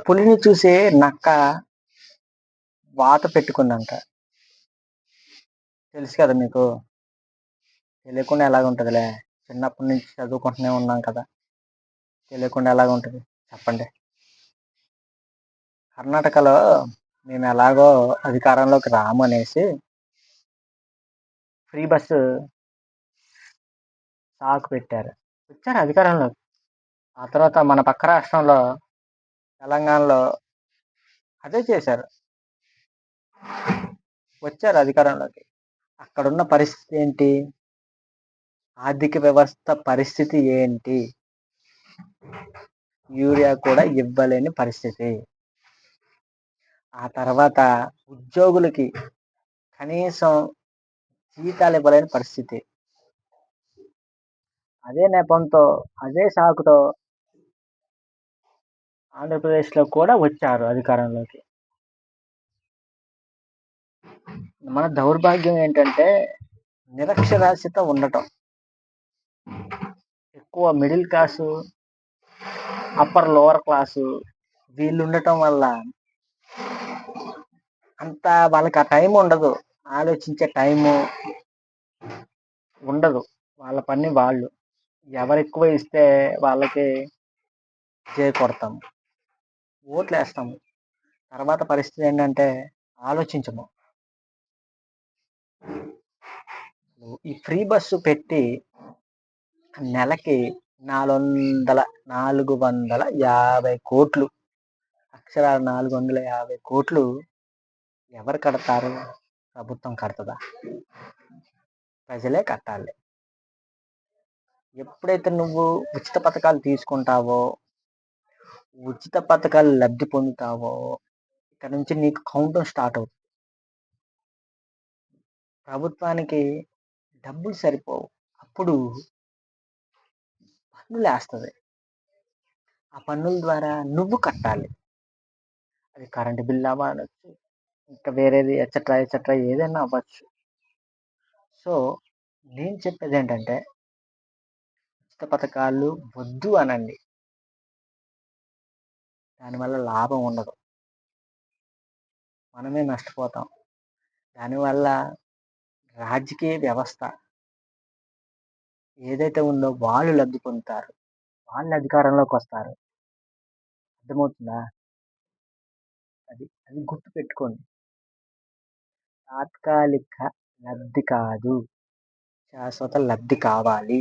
పులిని చూసి నక్క వాత పెట్టుకుందంట. తెలుసు కదా మీకు? తెలియకుండా ఎలాగుంటదిలే. చిన్నప్పటి నుంచి చదువుకుంటూనే ఉన్నాం కదా! తెలియకుండా ఎలాగుంటది చెప్పండి? కర్ణాటకలో మేము ఎలాగో అధికారంలోకి రామనేసి ఫ్రీ బస్సు సాకు పెట్టారు. వచ్చారు అధికారంలోకి. ఆ తర్వాత మన పక్క రాష్ట్రంలో తెలంగాణలో అదే చేశారు. వచ్చారు అధికారంలోకి. అక్కడున్న పరిస్థితి ఏంటి? ఆర్థిక వ్యవస్థ పరిస్థితి ఏంటి? యూరియా కూడా ఇవ్వలేని పరిస్థితి. ఆ తర్వాత ఉద్యోగులకి కనీసం జీతాలు ఇవ్వలేని పరిస్థితి. అదే నెపంతో, అదే సాకుతో ఆంధ్రప్రదేశ్‌లో కూడా వచ్చారు అధికారంలోకి. మన దౌర్భాగ్యం ఏంటంటే నిరక్షరాస్యత ఉండటం. ఎక్కువ middle class, upper lower class వీళ్ళు ఉండటం వల్ల అంత వాళ్ళకి ఆ టైం ఉండదు. ఆలోచించే టైము ఉండదు. వాళ్ళ పని వాళ్ళు. ఎవరు ఎక్కువ ఇస్తే వాళ్ళకి కొడతాము. ఓట్లేస్తాము. తర్వాత పరిస్థితి ఏంటంటే ఆలోచించము. ఈ ఫ్రీ బస్సు పెట్టి నెలకి 450 కోట్లు, అక్షరాల 450 కోట్లు ఎవరు కడతారు? ప్రభుత్వం కడతదా? ప్రజలే కట్టాలి. ఎప్పుడైతే నువ్వు ఉచిత పథకాలు తీసుకుంటావో, ఉచిత పథకాలు లబ్ధి పొందుతావో, ఇక్కడ నుంచి నీకు కౌంటర్ స్టార్ట్ అవుతుంది. ప్రభుత్వానికి డబ్బులు సరిపోవు. అప్పుడు పన్నులేస్తది. ఆ పన్నుల ద్వారా నువ్వు కట్టాలి. అది కరెంటు బిల్ అవ్వచ్చు, ఇంకా వేరేది ఎక్సెట్రా ఎక్సెట్రా ఏదైనా అవ్వచ్చు. సో నేను చెప్పేది ఏంటంటే ఉచిత పథకాలు వద్దు అనండి. దానివల్ల లాభం ఉండదు. మనమే నష్టపోతాం. దానివల్ల రాజకీయ వ్యవస్థ ఏదైతే ఉందో వాళ్ళు లబ్ధి పొందుతారు. వాళ్ళు అధికారంలోకి వస్తారు. అర్థమవుతుందా? అది గుర్తుపెట్టుకోండి. తాత్కాలిక లబ్ధి కాదు, శాశ్వత లబ్ధి కావాలి.